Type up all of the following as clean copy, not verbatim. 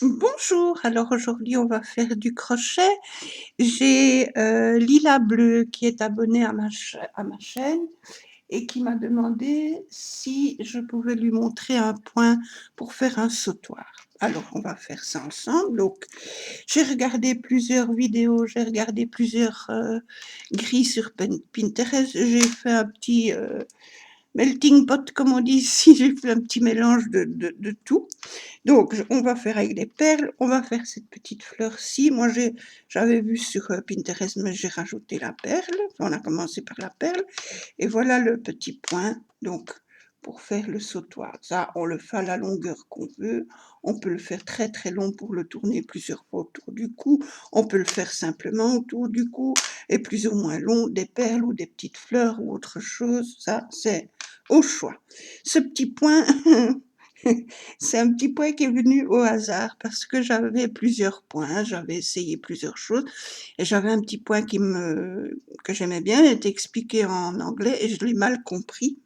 Bonjour, alors aujourd'hui on va faire du crochet. J'ai Lila Bleu qui est abonnée à ma chaîne et qui m'a demandé si je pouvais lui montrer un point pour faire un sautoir. Alors on va faire ça ensemble. Donc j'ai regardé plusieurs vidéos, j'ai regardé plusieurs grilles sur Pinterest. J'ai fait un petit melting pot comme on dit ici, j'ai fait un petit mélange de tout. Donc, on va faire avec des perles, on va faire cette petite fleur-ci. Moi, j'avais vu sur Pinterest, mais j'ai rajouté la perle. On a commencé par la perle. Et voilà le petit point, donc, pour faire le sautoir. Ça, on le fait à la longueur qu'on veut. On peut le faire très très long pour le tourner plusieurs fois autour du cou. On peut le faire simplement autour du cou et plus ou moins long, des perles ou des petites fleurs ou autre chose. Ça, c'est au choix. Ce petit point... C'est un petit point qui est venu au hasard parce que j'avais plusieurs points, j'avais essayé plusieurs choses et j'avais un petit point que j'aimais bien, il était expliqué en anglais et je l'ai mal compris.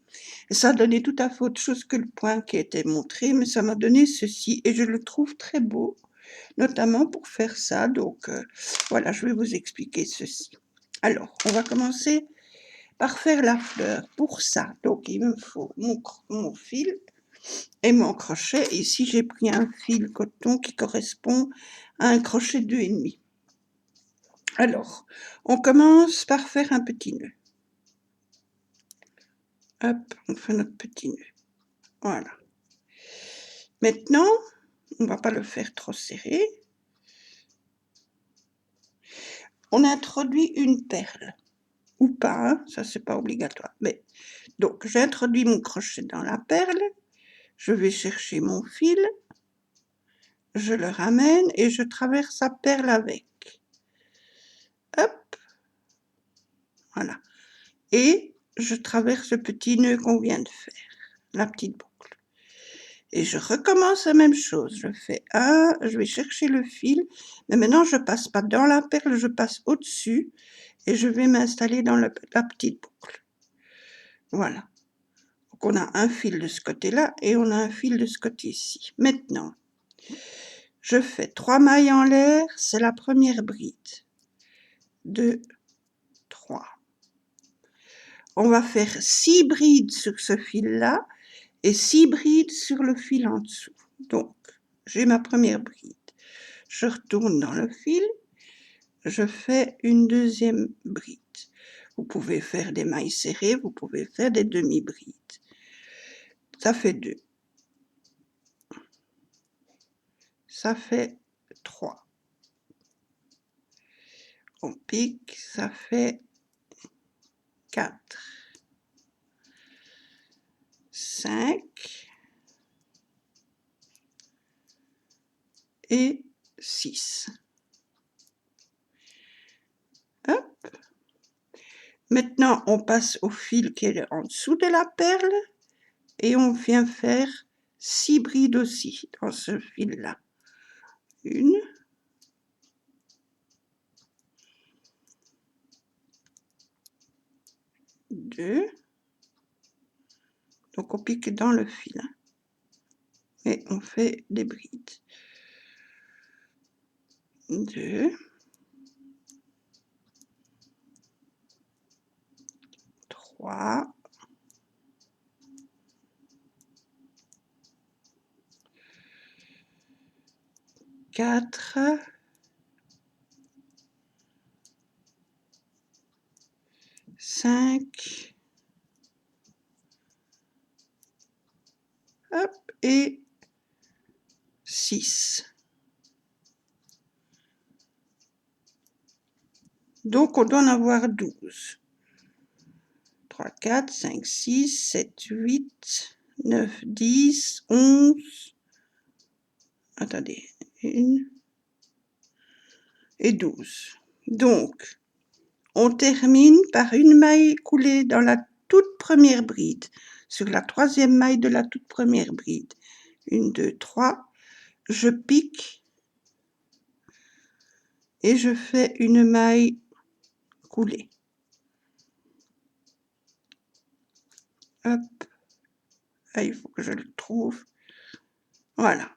Et ça a donné tout à fait autre chose que le point qui était montré, mais ça m'a donné ceci et je le trouve très beau, notamment pour faire ça. Donc voilà, je vais vous expliquer ceci. Alors, on va commencer par faire la fleur. Pour ça, donc il me faut mon fil et mon crochet. Ici, j'ai pris un fil coton qui correspond à un crochet 2,5. Alors, on commence par faire un petit nœud. Hop, on fait notre petit nœud. Voilà. Maintenant, on ne va pas le faire trop serré. On introduit une perle. Ou pas, hein, ça c'est pas obligatoire. Mais donc, j'introduis mon crochet dans la perle. Je vais chercher mon fil. Je le ramène et je traverse la perle avec. Hop, voilà. Et je traverse le petit nœud qu'on vient de faire, la petite boucle. Et je recommence la même chose. Je fais un, je vais chercher le fil, mais maintenant je passe pas dans la perle, je passe au-dessus et je vais m'installer dans la petite boucle. Voilà. Donc on a un fil de ce côté-là et on a un fil de ce côté-ci. Maintenant, je fais 3 mailles en l'air, c'est la première bride. 2, 3. On va faire 6 brides sur ce fil-là et 6 brides sur le fil en dessous. Donc, j'ai ma première bride. Je retourne dans le fil, je fais une deuxième bride. Vous pouvez faire des mailles serrées, vous pouvez faire des demi-brides. Ça fait 2. Ça fait 3. On pique, ça fait 4. 5 et 6. Hop. Maintenant, on passe au fil qui est en dessous de la perle et on vient faire 6 brides aussi dans ce fil-là. 1, 2, donc on pique dans le fil et on fait des brides. 2, 3, 4, 5, hop, et 6. Donc on doit en avoir 12. 3, 4, 5, 6, 7, 8, 9, 10, 11. Attendez, 1 et 12. Donc, on termine par une maille coulée dans la toute première bride, sur la troisième maille de la toute première bride. 1, 2, 3. Je pique et je fais une maille coulée. Hop. Ah, il faut que je le trouve. Voilà.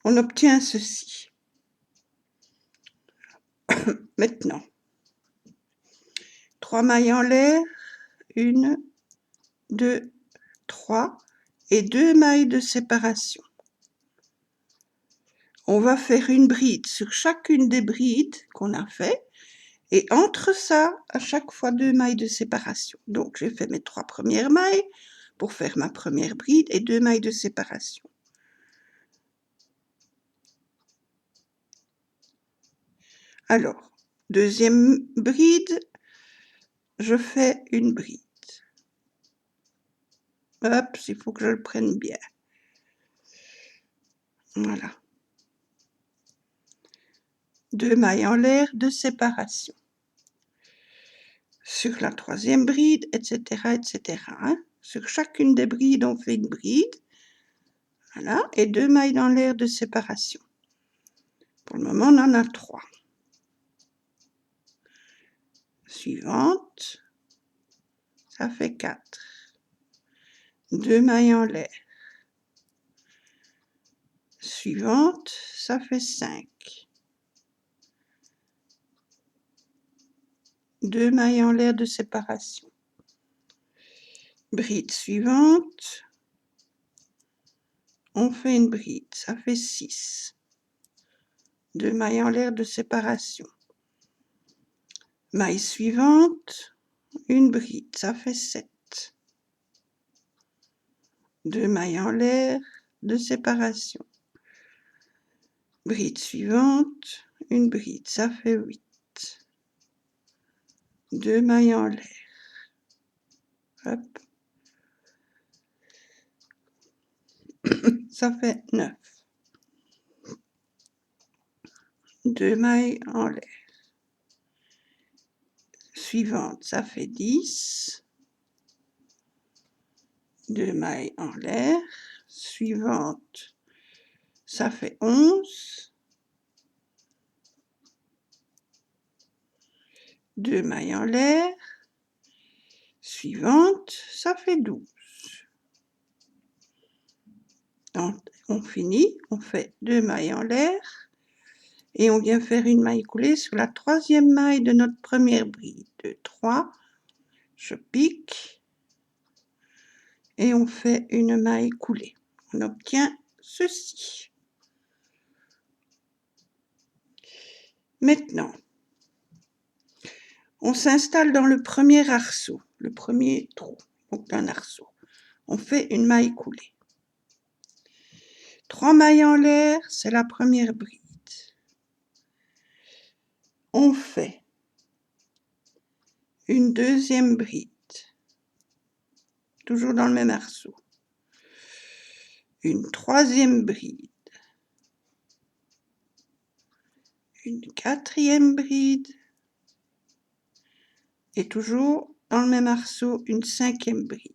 on obtient ceci. Maintenant, 3 mailles en l'air, 1, 2, 3 et 2 mailles de séparation. On va faire une bride sur chacune des brides qu'on a fait et entre ça, à chaque fois 2 mailles de séparation. Donc j'ai fait mes 3 premières mailles pour faire ma première bride et 2 mailles de séparation. Alors, deuxième bride, je fais une bride. Hop, il faut que je le prenne bien. Voilà. 2 mailles en l'air de séparation. Sur la troisième bride, etc., etc. Hein. Sur chacune des brides, on fait une bride. Voilà, et 2 mailles dans l'air de séparation. Pour le moment, on en a 3. Suivante, ça fait 4. 2 mailles en l'air. Suivante, ça fait 5. 2 mailles en l'air de séparation. Bride suivante, on fait une bride, ça fait 6. 2 mailles en l'air de séparation. Maille suivante, une bride, ça fait 7. 2 mailles en l'air de séparation. Bride suivante, une bride, ça fait 8. 2 mailles en l'air. Hop. Ça fait 9. 2 mailles en l'air. Suivante, ça fait 10. 2 mailles en l'air. Suivante, ça fait 11. 2 mailles en l'air. Suivante, ça fait 12. Donc, on finit, on fait 2 mailles en l'air et on vient faire une maille coulée sur la troisième maille de notre première bride. 2, 3, je pique et on fait une maille coulée. On obtient ceci. Maintenant, on s'installe dans le premier arceau, le premier trou, donc un arceau. On fait une maille coulée. 3 mailles en l'air, c'est la première bride. On fait une deuxième bride, toujours dans le même arceau. Une troisième bride. Une quatrième bride. Et toujours dans le même arceau, une cinquième bride.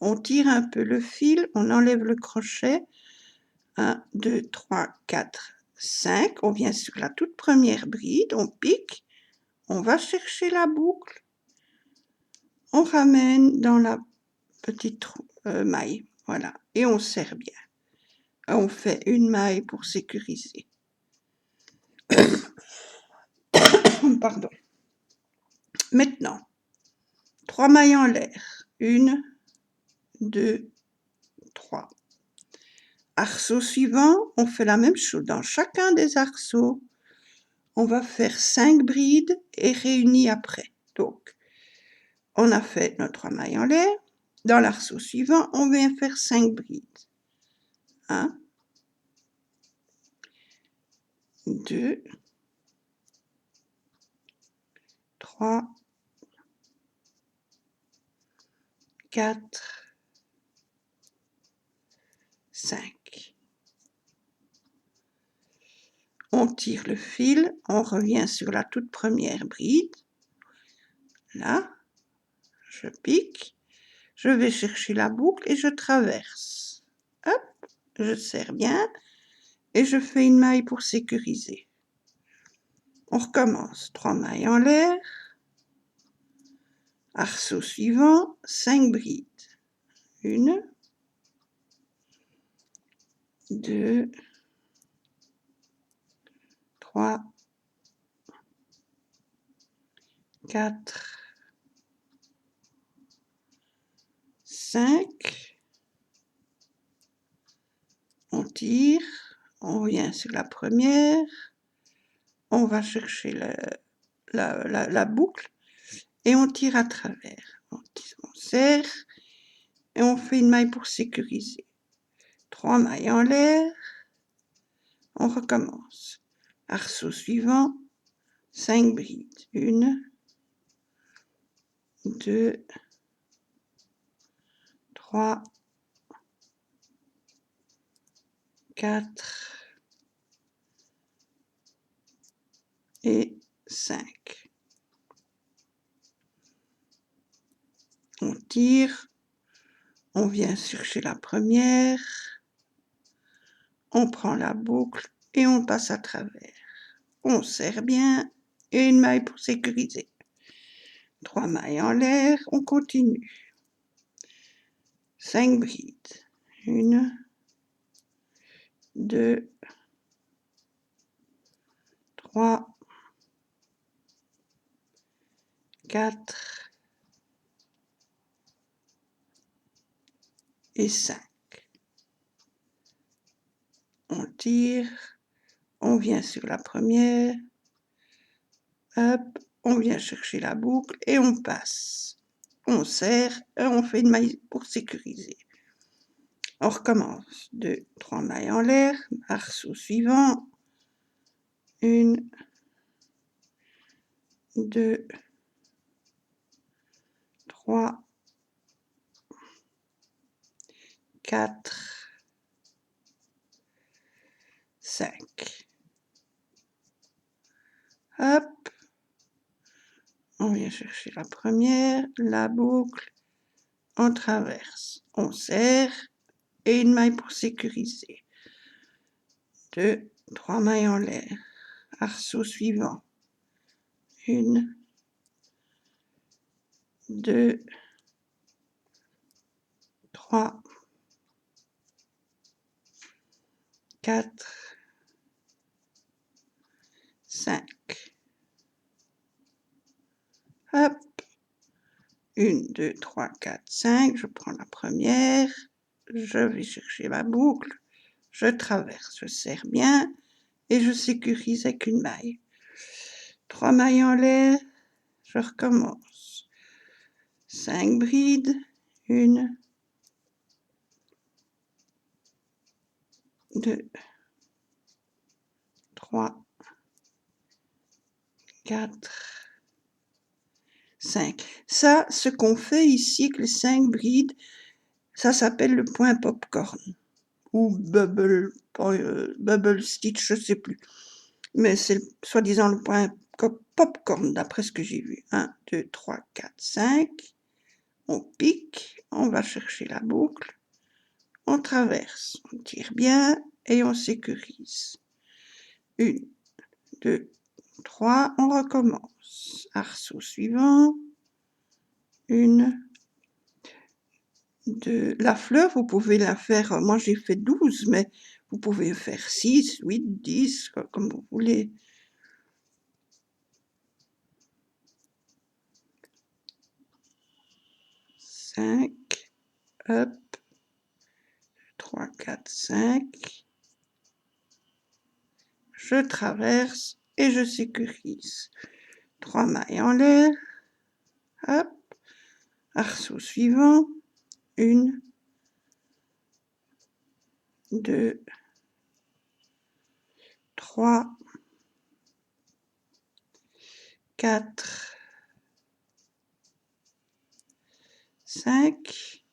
On tire un peu le fil, on enlève le crochet. 1, 2, 3, 4, 5. On vient sur la toute première bride, on pique, on va chercher la boucle, on ramène dans la petite maille, voilà, et on serre bien. On fait une maille pour sécuriser. Pardon. Maintenant, 3 mailles en l'air. 1, 2, 3. Arceau suivant, on fait la même chose. Dans chacun des arceaux, on va faire 5 brides et réunis après. Donc, on a fait nos 3 mailles en l'air. Dans l'arceau suivant, on vient faire 5 brides. 1, 2, 3, 4, 5. On tire le fil, on revient sur la toute première bride. Là, je pique, je vais chercher la boucle et je traverse. Hop, je serre bien et je fais une maille pour sécuriser. On recommence. 3 mailles en l'air. Arceau suivant, 5 brides. 1, 2, 3, 4, 5. On tire, on vient sur la première, on va chercher la boucle et on tire à travers. On serre et on fait une maille pour sécuriser. 3 mailles en l'air, on recommence. Arceau suivant, 5 brides. 1, 2, 3, 4 et 5. On tire, on vient chercher la première, on prend la boucle et on passe à travers. On serre bien et une maille pour sécuriser. 3 mailles en l'air, on continue. 5 brides. 1, 2, 3, 4 et 5. On tire, on vient sur la première, hop, on vient chercher la boucle et on passe. On serre et on fait une maille pour sécuriser. On recommence. 2, 3 mailles en l'air, arceau suivant. 1, 2, 3, 4, 5. Hop, on vient chercher la première, la boucle, on traverse, on serre et une maille pour sécuriser. 2, 3 mailles en l'air, arceau suivant. 1, 2, 3, 4, 5. Hop, 1, 2, 3, 4, 5, je prends la première, je vais chercher ma boucle, je traverse, je serre bien et je sécurise avec une maille. 3 mailles en l'air, je recommence. 5 brides, 1, 2, 3, 4, 5. Ça, ce qu'on fait ici avec les 5 brides, ça s'appelle le point popcorn ou bubble stitch, je ne sais plus. Mais c'est soi-disant le point popcorn d'après ce que j'ai vu. 1, 2, 3, 4, 5. On pique, on va chercher la boucle, on traverse, on tire bien et on sécurise. 1, 2, 3, on recommence. Arceau suivant. 1, 2. La fleur, vous pouvez la faire, moi j'ai fait 12, mais vous pouvez faire 6, 8, 10, comme vous voulez. 5, hop, 3, 4, 5. Je traverse et je sécurise. 3 mailles en l'air, hop, arceau suivant. 1, 2, 3, 4, 5.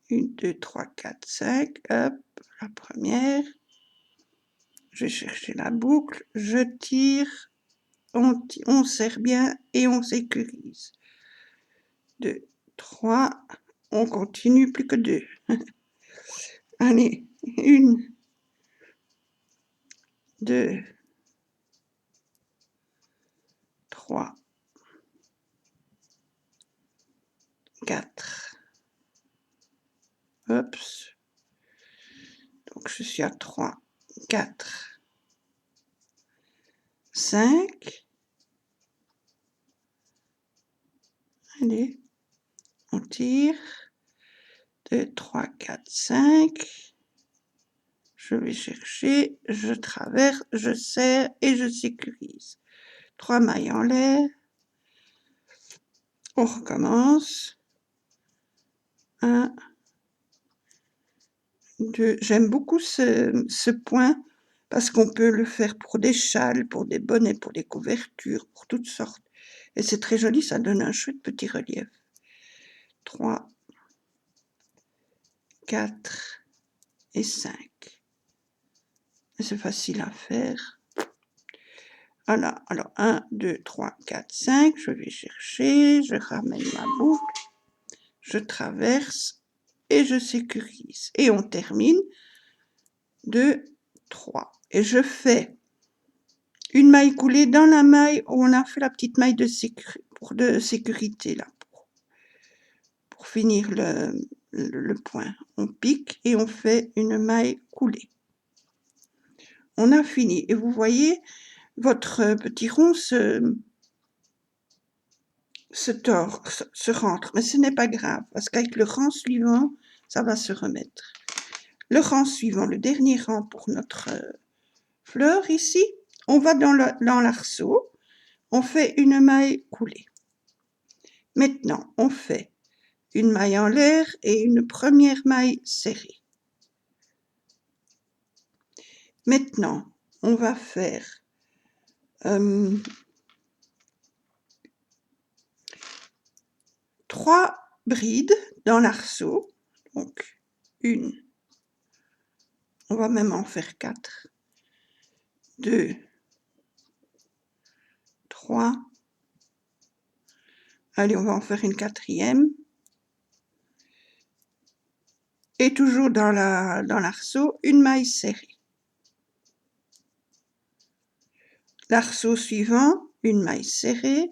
1, 2, 3, 4, 5. Hop, la première. Je vais chercher la boucle, je tire, on serre bien et on sécurise. 2, 3, on continue, plus que 2. Allez, 1, 2, 3, 4, Hop. Donc je suis à 3, 4, 5. Allez, on tire. 2, 3, 4, 5. Je vais chercher, je traverse, je serre et je sécurise. 3 mailles en l'air. On recommence. 1, 2. J'aime beaucoup ce point parce qu'on peut le faire pour des châles, pour des bonnets, pour des couvertures, pour toutes sortes. Et c'est très joli, ça donne un chouette petit relief. 3, 4 et 5. C'est facile à faire. Voilà, alors 1, 2, 3, 4, 5, je vais chercher, je ramène ma boucle, je traverse et je sécurise. Et on termine 2, 3. Et je fais une maille coulée dans la maille où on a fait la petite maille de sécurité là, pour finir le point. On pique et on fait une maille coulée. On a fini. Et vous voyez, votre petit rond se tord, se rentre, mais ce n'est pas grave, parce qu'avec le rang suivant, ça va se remettre. Le rang suivant, le dernier rang pour notre fleur ici, on va dans l'arceau, on fait une maille coulée. Maintenant, on fait une maille en l'air et une première maille serrée. Maintenant, on va faire 3 brides dans l'arceau, donc une, on va même en faire 4, 2, 3, allez, on va en faire une 4e, et toujours dans l'arceau, une maille serrée. L'arceau suivant, une maille serrée,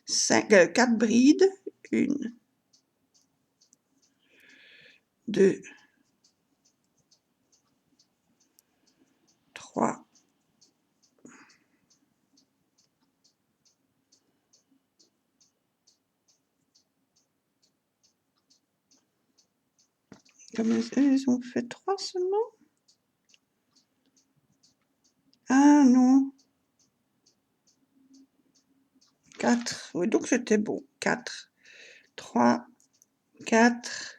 4 brides, 1, 2, 3, ils ont fait 3 seulement? Ah non. 4, oui, donc c'était bon. 4, 3, 4,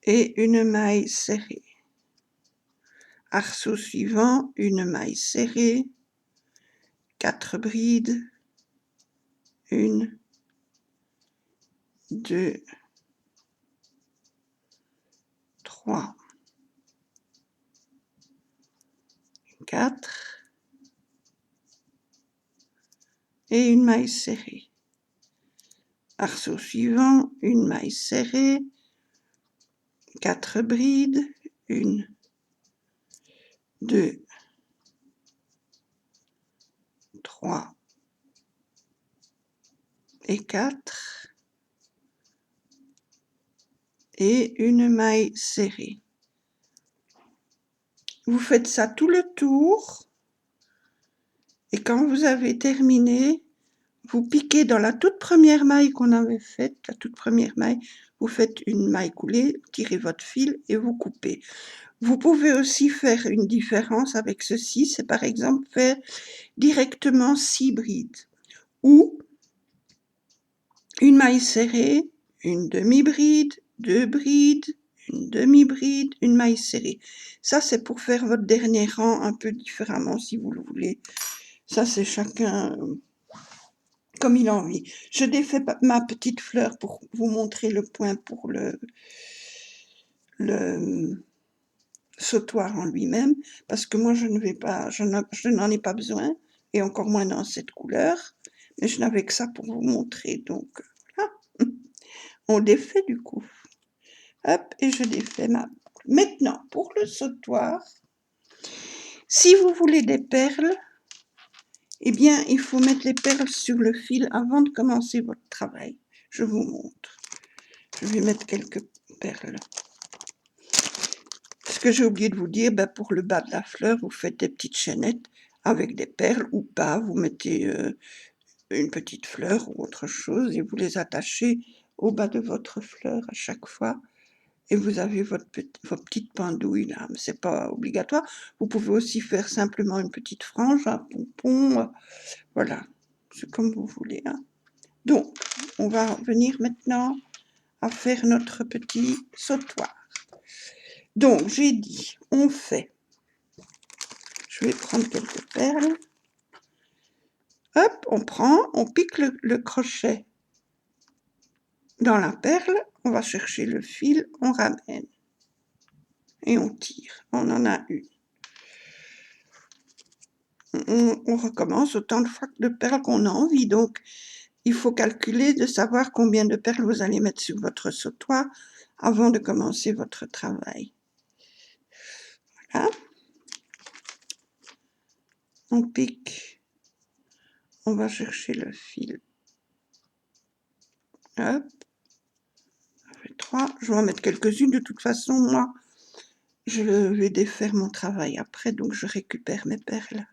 et une maille serrée. Arceau suivant, une maille serrée, 4 brides, 1, 2, 3, 4, et une maille serrée. Arceau suivant, une maille serrée, 4 brides, 1, 2, 3 et 4, et une maille serrée. Vous faites ça tout le tour, et quand vous avez terminé, vous piquez dans la toute première maille qu'on avait faite, la toute première maille, vous faites une maille coulée, tirez votre fil et vous coupez. Vous pouvez aussi faire une différence avec ceci, c'est par exemple faire directement 6 brides, ou une maille serrée, une demi-bride, 2 brides, une demi-bride, une maille serrée. Ça, c'est pour faire votre dernier rang un peu différemment si vous le voulez. Ça, c'est chacun comme il a envie. Je défais ma petite fleur pour vous montrer le point pour le sautoir en lui-même, parce que moi je ne vais pas, je n'en ai pas besoin, et encore moins dans cette couleur, mais je n'avais que ça pour vous montrer, donc voilà. On défait du coup. Hop, et je défais ma boucle. Maintenant, pour le sautoir, si vous voulez des perles, eh bien, il faut mettre les perles sur le fil avant de commencer votre travail. Je vous montre. Je vais mettre quelques perles. Ce que j'ai oublié de vous dire, pour le bas de la fleur, vous faites des petites chaînettes avec des perles ou pas. Vous mettez une petite fleur ou autre chose et vous les attachez au bas de votre fleur à chaque fois. Et vous avez vos petites pendouilles là, mais c'est pas obligatoire. Vous pouvez aussi faire simplement une petite frange, un pompon, voilà, c'est comme vous voulez. Hein. Donc, on va venir maintenant à faire notre petit sautoir. Donc, j'ai dit, on fait, je vais prendre quelques perles, hop, on pique le crochet dans la perle, on va chercher le fil, on ramène et on tire, on en a une. On recommence autant de fois de perles qu'on a envie, donc il faut calculer de savoir combien de perles vous allez mettre sur votre sautoir avant de commencer votre travail. Voilà. On pique, on va chercher le fil. Hop, ça fait 3. Je vais en mettre quelques-unes. De toute façon, moi, je vais défaire mon travail après, donc je récupère mes perles.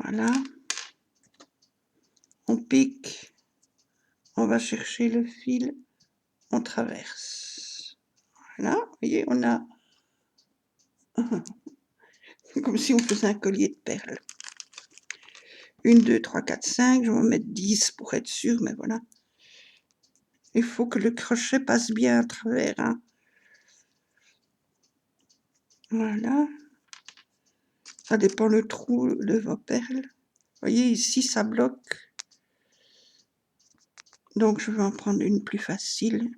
Voilà. On pique, on va chercher le fil, on traverse. Voilà, vous voyez, on a comme si on faisait un collier de perles. 1, 2, 3, 4, 5, je vais en mettre 10 pour être sûr, mais voilà. Il faut que le crochet passe bien à travers. Hein. Voilà. Ça dépend le trou de vos perles. Vous voyez, ici, ça bloque. Donc, je vais en prendre une plus facile.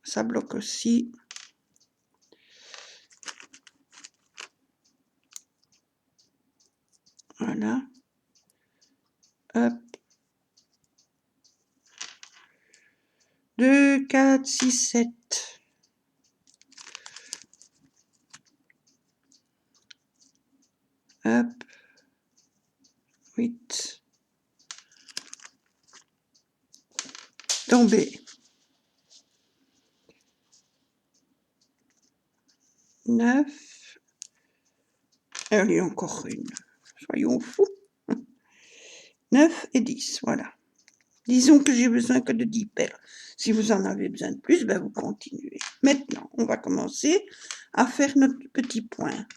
Ça bloque aussi. Voilà. Hop. 2, 4, 6, 7. Hop. 8. Tomber. 9. Allez, encore une. Soyons fous. 9 et 10, voilà. Disons que j'ai besoin que de 10 perles. Si vous en avez besoin de plus, vous continuez. Maintenant, on va commencer à faire notre petit point.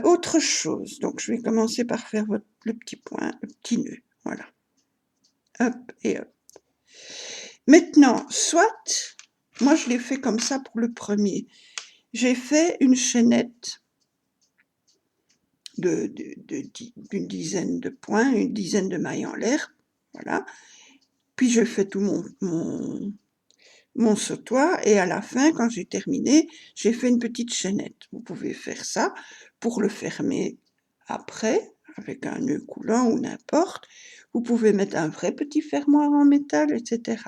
Autre chose, donc je vais commencer par faire le petit point, le petit nœud. Voilà. Hop et hop. Maintenant, soit, moi je l'ai fait comme ça pour le premier. J'ai fait une chaînette d'une dizaine de points, une dizaine de mailles en l'air. Voilà. Puis je fais tout mon sautoir et à la fin, quand j'ai terminé, j'ai fait une petite chaînette. Vous pouvez faire ça pour le fermer après, avec un nœud coulant ou n'importe. Vous pouvez mettre un vrai petit fermoir en métal, etc.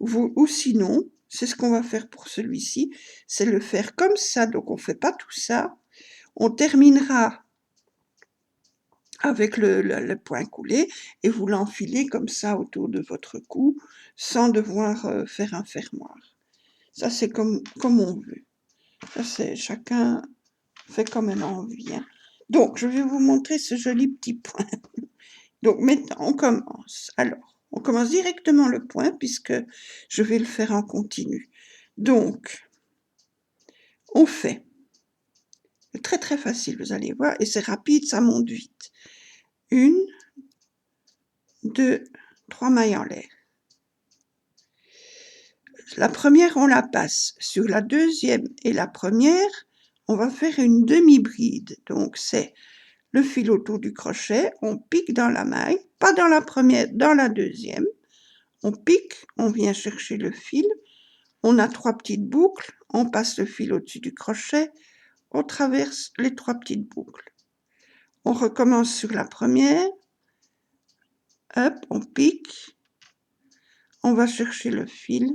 Ou sinon, c'est ce qu'on va faire pour celui-ci, c'est le faire comme ça. Donc on ne fait pas tout ça. On terminera avec le point coulé et vous l'enfilez comme ça autour de votre cou sans devoir faire un fermoir. Ça, c'est comme on veut. Ça, c'est chacun fait comme elle a envie. Hein. Donc, je vais vous montrer ce joli petit point. Donc, maintenant, on commence. Alors, on commence directement le point puisque je vais le faire en continu. Donc, on fait. C'est très, très facile, vous allez voir. Et c'est rapide, ça monte vite. 1, 2, 3 mailles en l'air. La première, on la passe. Sur la deuxième et la première, on va faire une demi-bride. Donc, c'est le fil autour du crochet, on pique dans la maille, pas dans la première, dans la deuxième. On pique, on vient chercher le fil, on a 3 petites boucles, on passe le fil au-dessus du crochet, on traverse les 3 petites boucles. On recommence sur la première, hop, on pique, on va chercher le fil,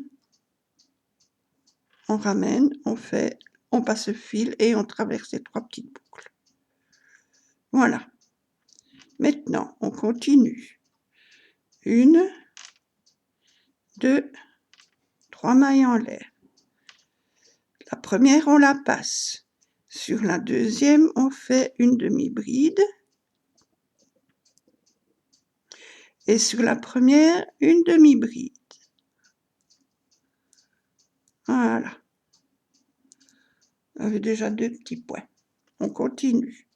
on ramène, on passe le fil et on traverse les 3 petites boucles. Voilà. Maintenant, on continue. 1, 2, 3 mailles en l'air. La première, on la passe. Sur la deuxième, on fait une demi-bride. Et sur la première, une demi-bride. Voilà. On avait déjà 2 petits points. On continue.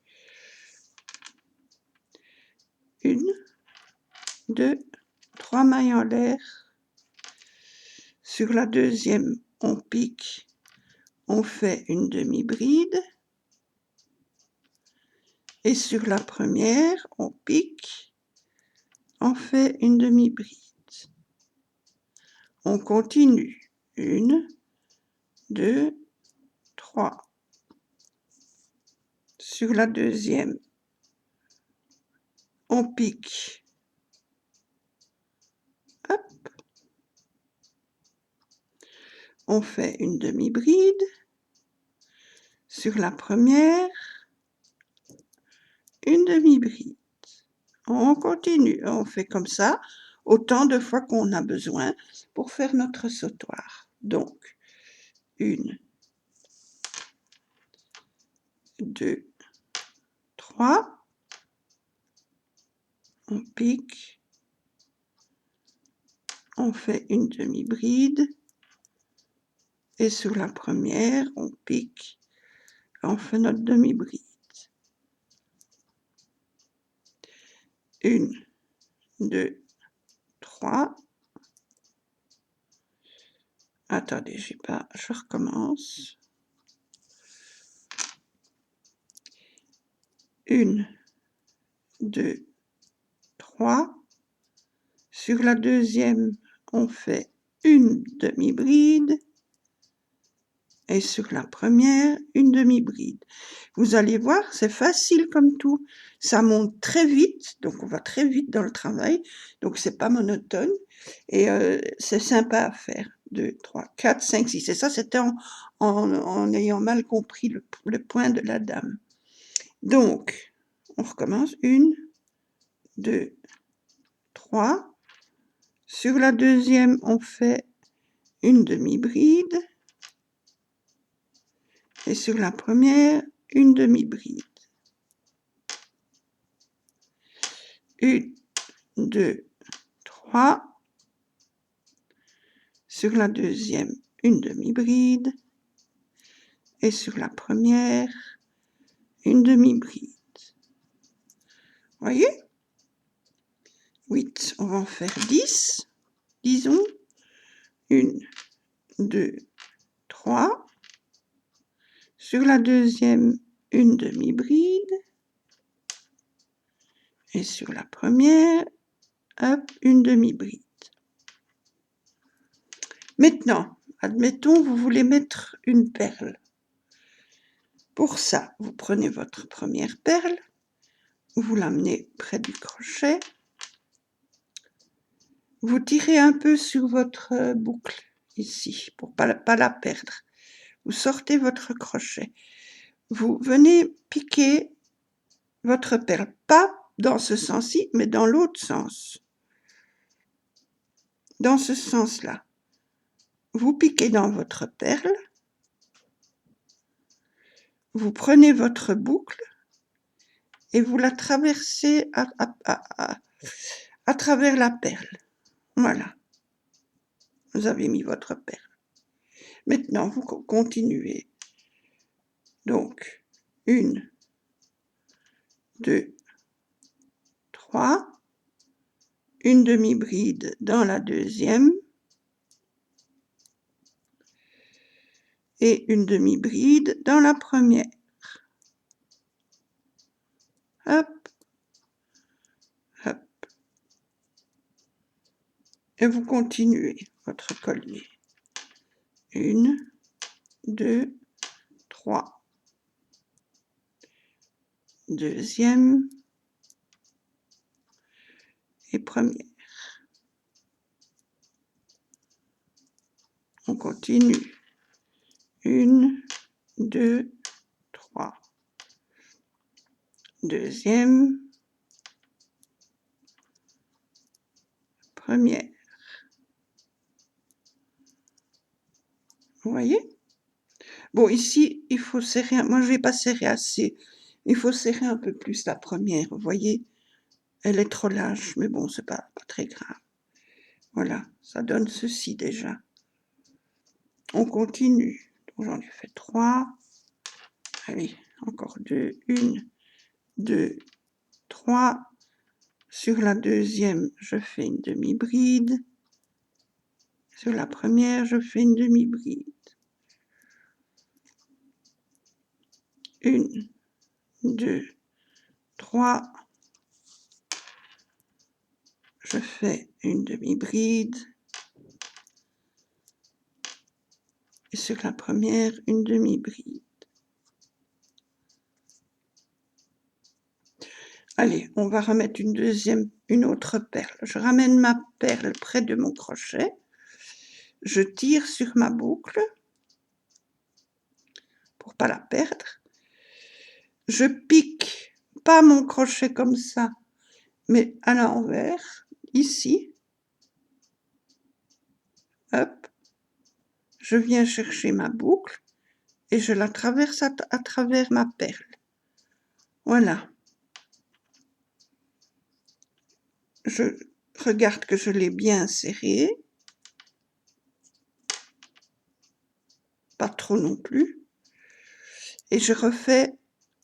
1, 2, 3 mailles en l'air. Sur la deuxième, on pique. On fait une demi-bride. Et sur la première, on pique. On fait une demi-bride. On continue. 1, 2, 3. Sur la deuxième, on pique. Hop. On fait une demi-bride. Sur la première, une demi-bride. On continue, on fait comme ça autant de fois qu'on a besoin pour faire notre sautoir. Donc, 1, 2, 3, on pique, on fait une demi-bride, et sur la première, on pique, on fait notre demi-bride. 1, 2, 3. Attendez, je recommence. 1, 2, 3. Sur la deuxième, on fait une demi-bride. Et sur la première, une demi-bride. Vous allez voir, c'est facile comme tout. Ça monte très vite, donc on va très vite dans le travail. Donc c'est pas monotone. Et c'est sympa à faire. 2, 3, 4, 5, 6. Et ça, c'était en ayant mal compris le point de la dame. Donc, on recommence. 1, 2, 3. Sur la deuxième, on fait une demi-bride. Et sur la première, une demi-bride. 1, 2, 3. Sur la deuxième, une demi-bride. Et sur la première, une demi-bride. Voyez? 8, on va en faire 10. Disons. 1, 2, 3. Sur la deuxième, une demi-bride. Et sur la première, hop, une demi-bride. Maintenant, admettons, vous voulez mettre une perle. Pour ça, vous prenez votre première perle, vous l'amenez près du crochet, vous tirez un peu sur votre boucle, ici, pour pas la perdre. Vous sortez votre crochet. Vous venez piquer votre perle, pas dans ce sens-ci, mais dans l'autre sens. Dans ce sens-là. Vous piquez dans votre perle, vous prenez votre boucle et vous la traversez à travers la perle. Voilà. Vous avez mis votre perle. Maintenant, vous continuez. Donc, 1, 2, 3. Une demi-bride dans la deuxième. Et une demi-bride dans la première. Hop. Hop. Et vous continuez votre collier. 1, 2, 3. Deuxième et première. On continue. 1, 2, 3. Deuxième. Première. Vous voyez? Bon, ici, il faut serrer, moi je vais pas serrer assez. Il faut serrer un peu plus la première, vous voyez? Elle est trop lâche, mais bon, c'est pas très grave. Voilà, ça donne ceci déjà. On continue. Donc j'en ai fait 3. Allez, encore 2. 1, 2, 3. Sur la deuxième, je fais une demi-bride. Sur la première, je fais une demi-bride. 1, 2, 3. Je fais une demi-bride. Et sur la première, une demi-bride. Allez, on va remettre une autre perle. Je ramène ma perle près de mon crochet. Je tire sur ma boucle pour pas la perdre. Je pique pas mon crochet comme ça, mais à l'envers, ici. Hop. Je viens chercher ma boucle et je la traverse à travers ma perle. Voilà. Je regarde que je l'ai bien serré. Pas trop non plus. Et je refais.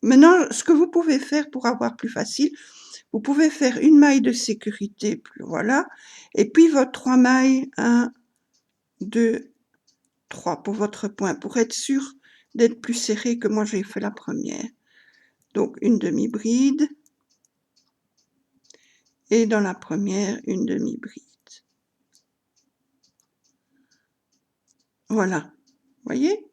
Maintenant, ce que vous pouvez faire pour avoir plus facile, vous pouvez faire une maille de sécurité, voilà, et puis votre 3 mailles, 1, 2, 3 pour votre point, pour être sûr d'être plus serré que moi j'ai fait la première. Donc une demi-bride, et dans la première, une demi-bride. Voilà, vous voyez?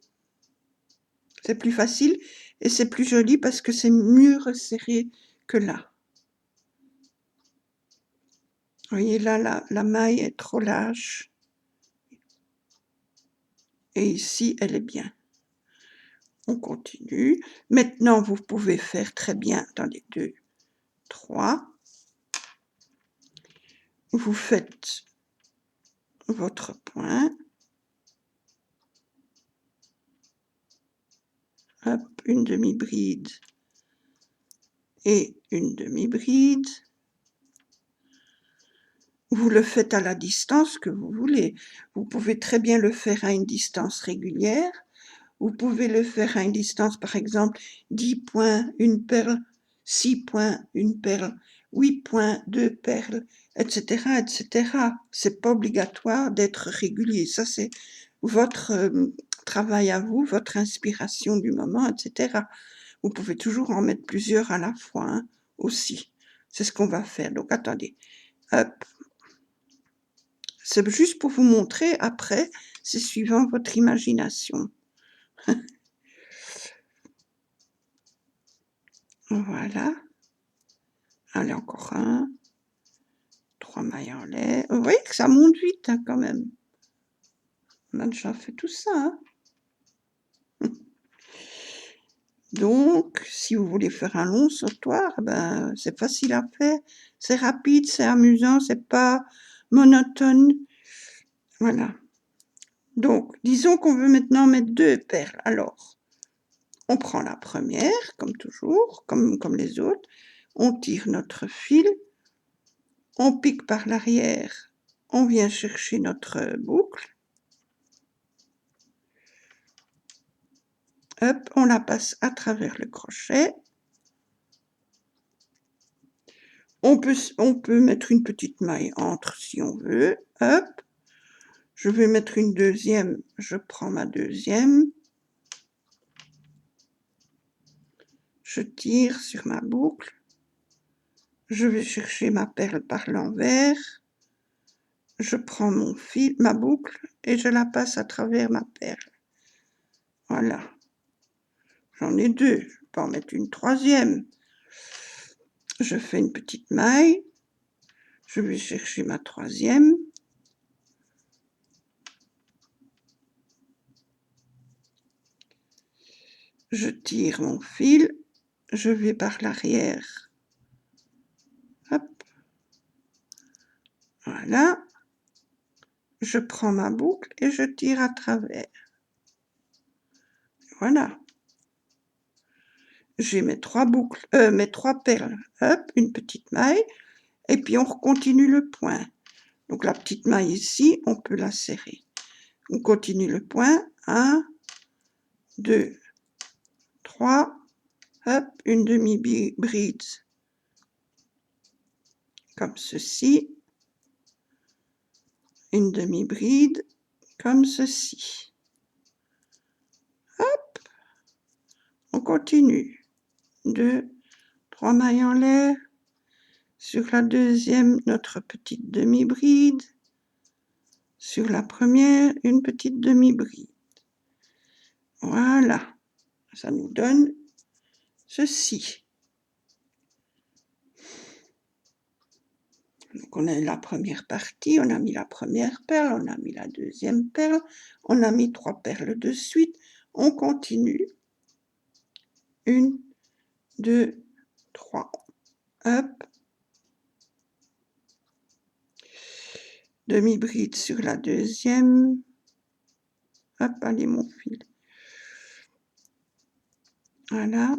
C'est plus facile et c'est plus joli parce que c'est mieux resserré que là. Vous voyez, là, la maille est trop lâche. Et ici, elle est bien. On continue. Maintenant, vous pouvez faire très bien dans les 2, 3. Vous faites votre point. Hop, une demi-bride et une demi-bride. Vous le faites à la distance que vous voulez. Vous pouvez très bien le faire à une distance régulière. Vous pouvez le faire à une distance, par exemple, 10 points, une perle, 6 points, une perle, 8 points, 2 perles, etc., etc. C'est pas obligatoire d'être régulier. Ça, c'est votre travail à vous, votre inspiration du moment, etc. Vous pouvez toujours en mettre plusieurs à la fois, hein, aussi. C'est ce qu'on va faire. Donc, attendez. Hop. C'est juste pour vous montrer, après, c'est suivant votre imagination. Voilà. Allez, encore un. 3 mailles en lait. Vous voyez que ça monte vite, hein, quand même. On a déjà fait tout ça, hein. Donc, si vous voulez faire un long sautoir, ben, c'est facile à faire. C'est rapide, c'est amusant, c'est pas monotone. Voilà. Donc, disons qu'on veut maintenant mettre 2 perles. Alors, on prend la première, comme toujours, comme les autres. On tire notre fil. On pique par l'arrière. On vient chercher notre boucle. Hop, on la passe à travers le crochet. On peut mettre une petite maille entre si on veut. Hop, je vais mettre une deuxième. Je prends ma deuxième. Je tire sur ma boucle. Je vais chercher ma perle par l'envers. Je prends mon fil, ma boucle, et je la passe à travers ma perle. Voilà. J'en ai 2. Je peux en mettre une troisième. Je fais une petite maille. Je vais chercher ma troisième. Je tire mon fil. Je vais par l'arrière. Hop. Voilà. Je prends ma boucle et je tire à travers. Voilà. J'ai mes 3 boucles, mes 3 perles, hop, une petite maille, et puis on continue le point. Donc la petite maille ici, on peut la serrer. On continue le point, 1, 2, 3, hop, une demi-bride, comme ceci, une demi-bride, comme ceci. Hop, on continue. 2, 3 mailles en l'air. Sur la deuxième, notre petite demi-bride. Sur la première, une petite demi-bride. Voilà, ça nous donne ceci. Donc on a la première partie, on a mis la première perle, on a mis la deuxième perle, on a mis 3 perles de suite, on continue. 1, 2, 3, hop. Demi-bride sur la deuxième. Hop, allez mon fil. Voilà,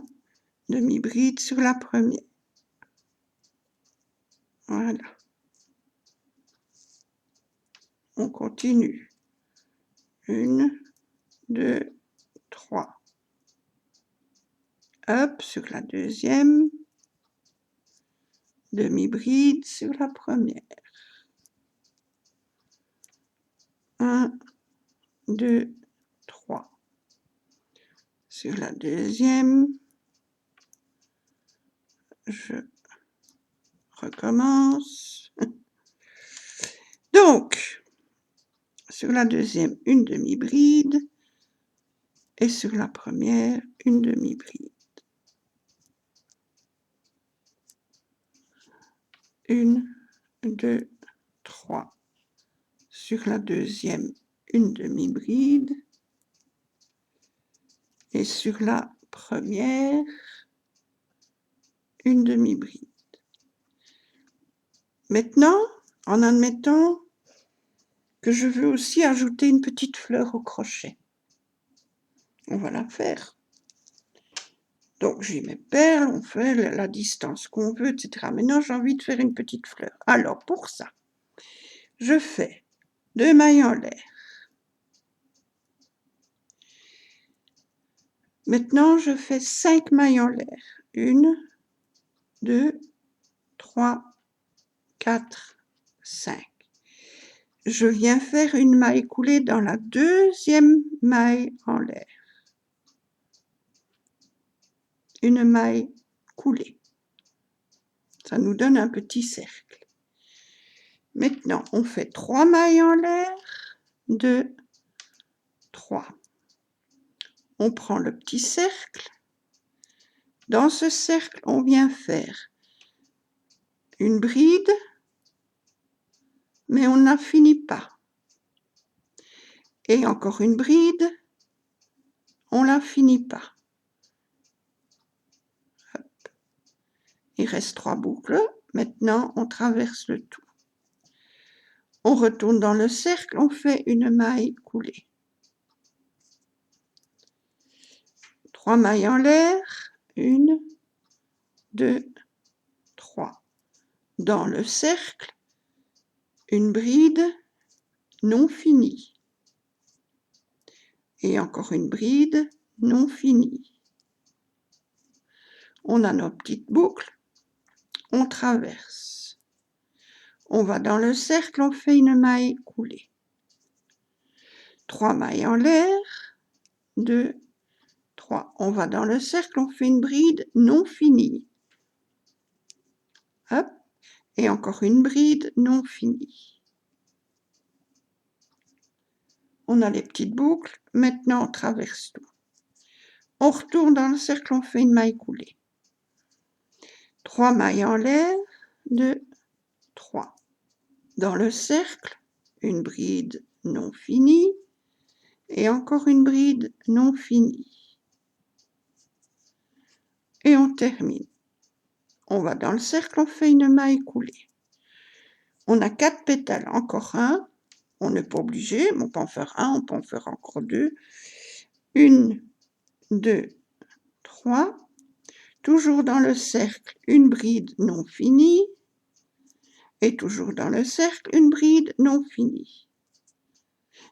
demi-bride sur la première. Voilà. On continue. 1, 2, 3. Hop, sur la deuxième. Demi-bride sur la première. 1, 2, 3. Sur la deuxième. Je recommence. Donc, sur la deuxième, une demi-bride. Et sur la première, une demi-bride. 1, 2, 3. Sur la deuxième, une demi-bride. Et sur la première, une demi-bride. Maintenant, en admettant que je veux aussi ajouter une petite fleur au crochet. On va la faire. Donc j'ai mes perles, on fait la distance qu'on veut, etc. Maintenant j'ai envie de faire une petite fleur. Alors pour ça, je fais 2 mailles en l'air. Maintenant je fais 5 mailles en l'air. 1, 2, 3, 4, 5. Je viens faire une maille coulée dans la deuxième maille en l'air. Une maille coulée. Ça nous donne un petit cercle. Maintenant, on fait 3 mailles en l'air, 2, 3. On prend le petit cercle. Dans ce cercle, on vient faire une bride, mais on n'en finit pas. Et encore une bride, on ne la finit pas. Hop. Il reste 3 boucles. Maintenant, on traverse le tout. On retourne dans le cercle, on fait une maille coulée. 3 mailles en l'air, 1, 2, 3. Dans le cercle, une bride non finie. Et encore une bride non finie. On a nos petites boucles, on traverse. On va dans le cercle, on fait une maille coulée. 3 mailles en l'air, 2, 3. On va dans le cercle, on fait une bride non finie. Hop, et encore une bride non finie. On a les petites boucles, maintenant on traverse tout. On retourne dans le cercle, on fait une maille coulée. 3 mailles en l'air, 2, 3. Dans le cercle, une bride non finie et encore une bride non finie. Et on termine. On va dans le cercle, on fait une maille coulée. On a 4 pétales, encore un. On n'est pas obligé, mais on peut en faire un, on peut en faire encore 2. Une 2, 3, toujours dans le cercle, une bride non finie, et toujours dans le cercle, une bride non finie.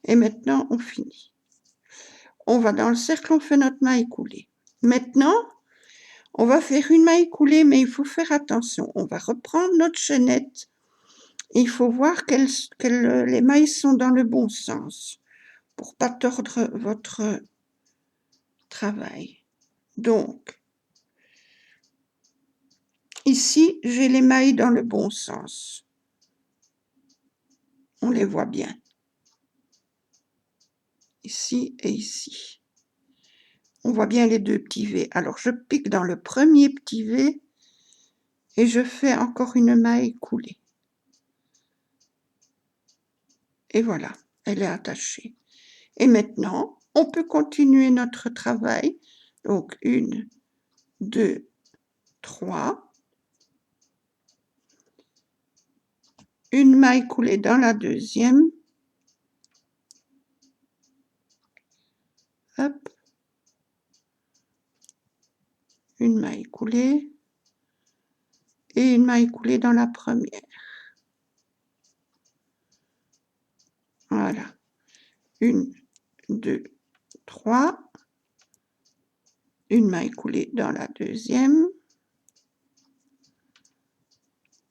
Et maintenant, on finit. On va dans le cercle, on fait notre maille coulée. Maintenant, on va faire une maille coulée, mais il faut faire attention. On va reprendre notre chaînette. Il faut voir que les mailles sont dans le bon sens pour pas tordre votre travail. Donc, ici, j'ai les mailles dans le bon sens. On les voit bien. Ici et ici. On voit bien les deux petits V. Alors, je pique dans le premier petit V et je fais encore une maille coulée. Et voilà, elle est attachée. Et maintenant, on peut continuer notre travail. Donc, 1, 2, 3. Une maille coulée dans la deuxième. Hop. Une maille coulée. Et une maille coulée dans la première. Voilà. 1, 2, 3. Une maille coulée dans la deuxième.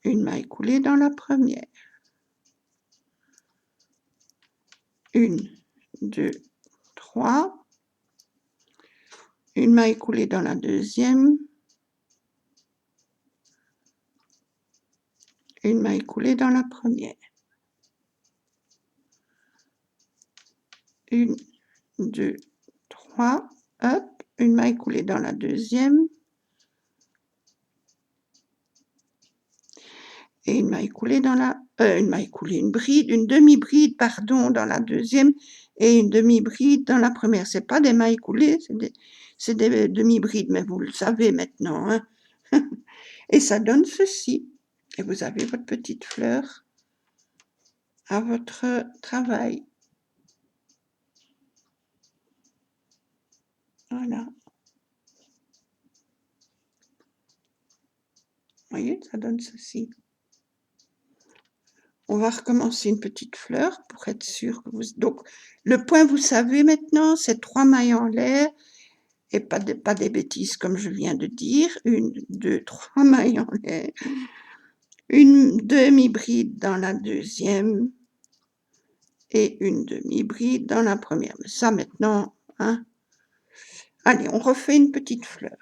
Une maille coulée dans la première. 1, 2, 3. Une maille coulée dans la deuxième. Une maille coulée dans la première. 1, 2, 3. Hop, une maille coulée dans la deuxième. Et une maille coulée dans la... une bride, une demi-bride, pardon, dans la deuxième et une demi-bride dans la première. C'est pas des mailles coulées, c'est des demi-brides, mais vous le savez maintenant. Hein. Et ça donne ceci. Et vous avez votre petite fleur à votre travail. Voilà. Vous voyez, ça donne ceci. On va recommencer une petite fleur pour être sûr que vous... Donc, le point, vous savez maintenant, c'est 3 mailles en l'air et pas des bêtises comme je viens de dire. 1, 2, 3 mailles en l'air. Une demi-bride dans la deuxième et une demi-bride dans la première. Mais ça maintenant, hein. Allez, on refait une petite fleur.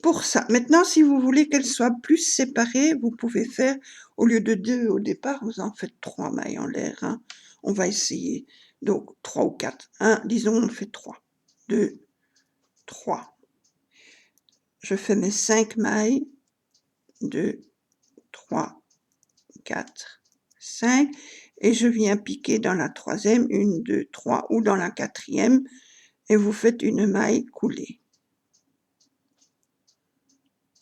Pour ça, maintenant, si vous voulez qu'elle soit plus séparée, vous pouvez faire, au lieu de 2 au départ, vous en faites 3 mailles en l'air. Hein. On va essayer. Donc, 3 ou 4. Disons, on fait 3. 2, 3. Je fais mes 5 mailles. 2, 3, 4, 5. Et je viens piquer dans la troisième, 1, 2, 3, ou dans la quatrième. Et vous faites une maille coulée.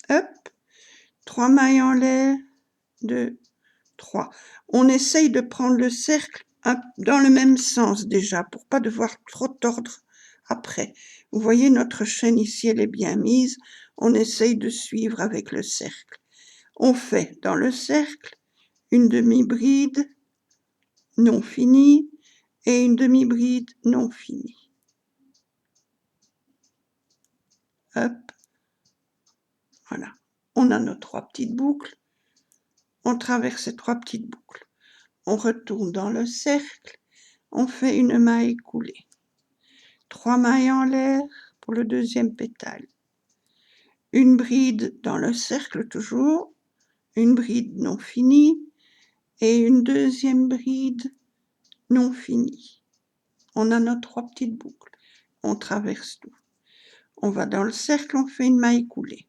Hop. 3 mailles en l'air. 2, 3. On essaye de prendre le cercle dans le même sens déjà, pour pas devoir trop tordre après. Vous voyez, notre chaîne ici, elle est bien mise. On essaye de suivre avec le cercle. On fait dans le cercle une demi-bride non finie et une demi-bride non finie. Hop. Voilà. On a nos 3 petites boucles. On traverse ces 3 petites boucles. On retourne dans le cercle. On fait une maille coulée. 3 mailles en l'air pour le deuxième pétale. Une bride dans le cercle toujours. Une bride non finie. Et une deuxième bride non finie. On a nos 3 petites boucles. On traverse tout. On va dans le cercle, on fait une maille coulée.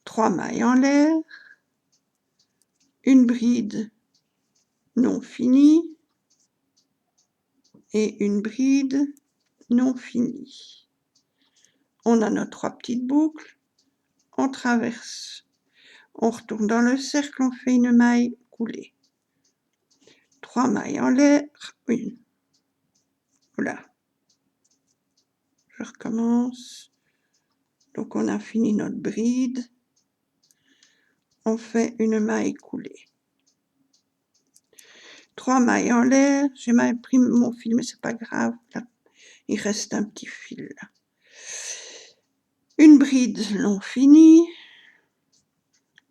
3 mailles en l'air. Une bride non finie. Et une bride non finie. On a nos 3 petites boucles. On traverse. On retourne dans le cercle, on fait une maille coulée. 3 mailles en l'air. Une. Voilà. Je recommence. Donc on a fini notre bride. On fait une maille coulée. 3 mailles en l'air. J'ai mal pris mon fil, mais c'est pas grave. Là, il reste un petit fil là. Une bride non finie.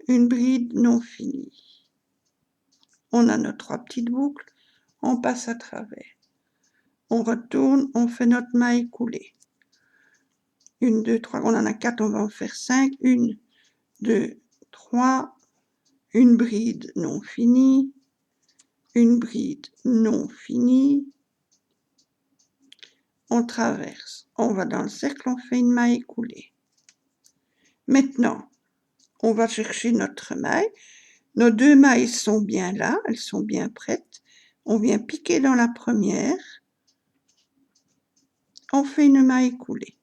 Une bride non finie. On a nos 3 petites boucles. On passe à travers. On retourne, on fait notre maille coulée. 1, 2, 3, on en a 4, on va en faire 5. 1, 2, 3. Une bride non finie. Une bride non finie. On traverse. On va dans le cercle, on fait une maille coulée. Maintenant, on va chercher notre maille. Nos 2 mailles sont bien là, elles sont bien prêtes. On vient piquer dans la première. On fait une maille coulée.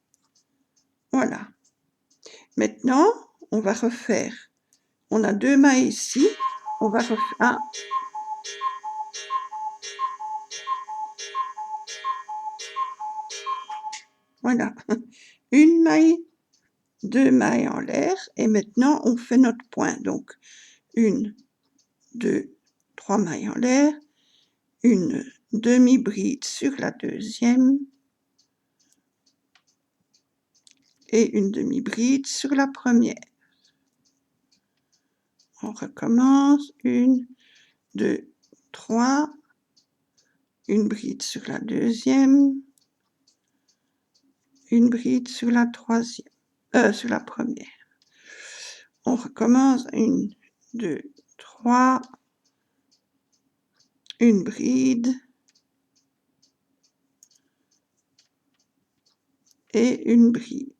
Voilà. Maintenant, on va refaire. On a 2 mailles ici. On va refaire. Ah. Voilà. Une maille, 2 mailles en l'air. Et maintenant, on fait notre point. Donc, 1, 2, 3 mailles en l'air. Une demi-bride sur la deuxième. Et une demi-bride sur la première. On recommence. 1, 2, 3. Une bride sur la deuxième. Une bride sur la troisième. Sur la première. On recommence. 1, 2, 3. Une bride. Et une bride.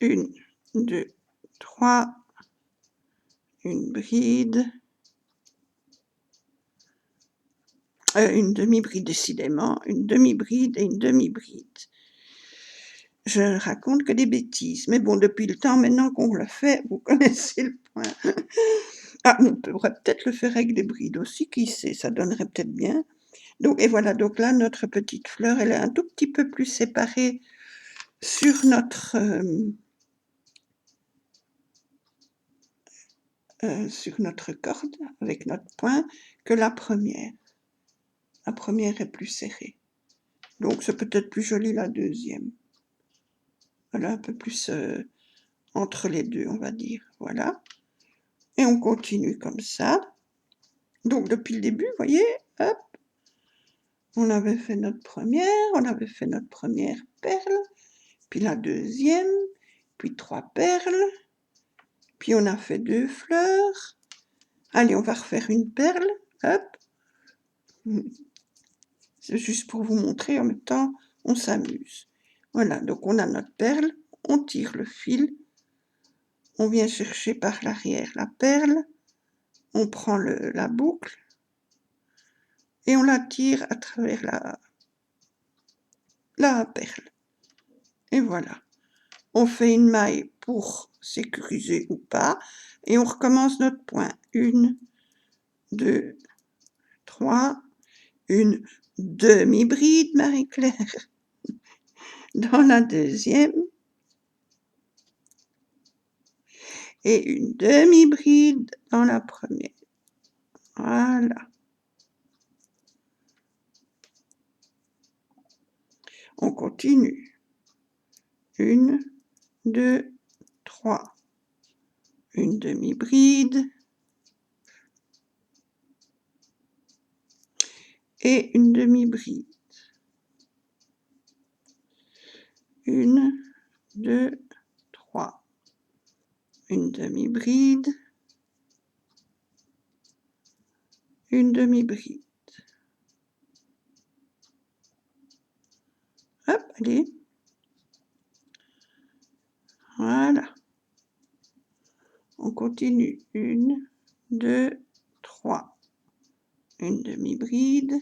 1, 2, 3. Une bride. Une demi-bride, décidément. Une demi-bride et une demi-bride. Je raconte que des bêtises. Mais bon, depuis le temps maintenant qu'on le fait, vous connaissez le point. Ah, on pourrait peut-être le faire avec des brides aussi, qui sait, ça donnerait peut-être bien. Donc, et voilà, donc là, notre petite fleur, elle est un tout petit peu plus séparée sur notre corde, avec notre point, que la première. La première est plus serrée. Donc, c'est peut-être plus joli la deuxième. Voilà, un peu plus entre les deux, on va dire. Voilà. Et on continue comme ça. Donc, depuis le début, vous voyez, hop, on avait fait notre première, perle, puis la deuxième, puis 3 perles, puis on a fait 2 fleurs. Allez, on va refaire une perle, hop. C'est juste pour vous montrer, en même temps, on s'amuse. Voilà, donc on a notre perle, on tire le fil, on vient chercher par l'arrière la perle, on prend la boucle, et on la tire à travers la perle. Et voilà. On fait une maille pour sécuriser ou pas, et on recommence notre point. 1, 2, 3, une demi-bride, Marie-Claire, dans la deuxième, et une demi-bride dans la première. Voilà. On continue. 1, 2, 3. Une demi-bride. Et une demi-bride. 1, 2, 3. Une demi-bride. Une demi-bride. Hop, allez. Voilà. On continue. 1, 2, 3. Une demi-bride.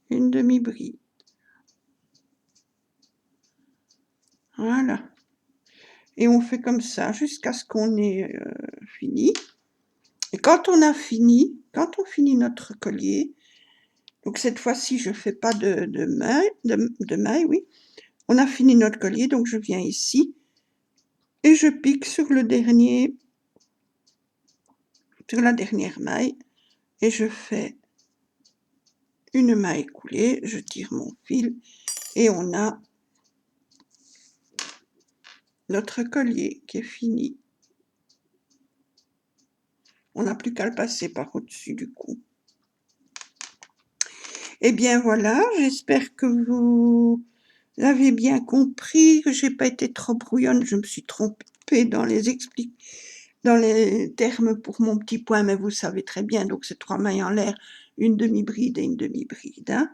Une demi-bride. Voilà. Et on fait comme ça jusqu'à ce qu'on ait fini. Et quand on a fini, quand on finit notre collier, Donc cette fois-ci, je fais pas de mailles, oui. On a fini notre collier, donc je viens ici et je pique sur la dernière maille et je fais une maille coulée, je tire mon fil et on a notre collier qui est fini. On n'a plus qu'à le passer par au-dessus du cou. Eh bien voilà, j'espère que vous avez bien compris, que j'ai pas été trop brouillonne, je me suis trompée dans les termes pour mon petit point, mais vous savez très bien, donc c'est 3 mailles en l'air, une demi-bride et une demi-bride. Hein.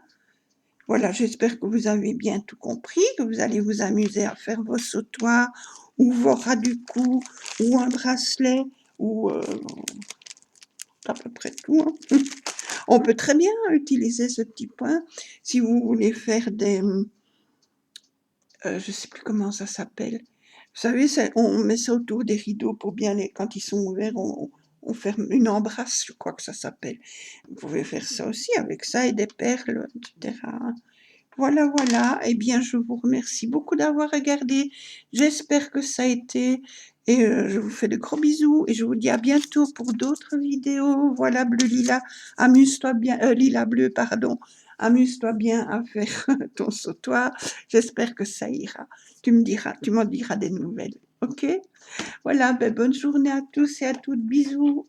Voilà, j'espère que vous avez bien tout compris, que vous allez vous amuser à faire vos sautoirs, ou vos ras du cou, ou un bracelet, ou à peu près tout. Hein. On peut très bien utiliser ce petit point si vous voulez faire des... je ne sais plus comment ça s'appelle. Vous savez, on met ça autour des rideaux pour bien les... Quand ils sont ouverts, on ferme une embrasse, je crois que ça s'appelle. Vous pouvez faire ça aussi avec ça et des perles, etc. Voilà, voilà. Eh bien, je vous remercie beaucoup d'avoir regardé. J'espère que ça a été... Et je vous fais de gros bisous et je vous dis à bientôt pour d'autres vidéos. Voilà, bleu lila, amuse-toi bien, lila bleu, pardon. Amuse-toi bien à faire ton sautoir. J'espère que ça ira. Tu m'en diras des nouvelles. Ok? Voilà, ben, bonne journée à tous et à toutes. Bisous.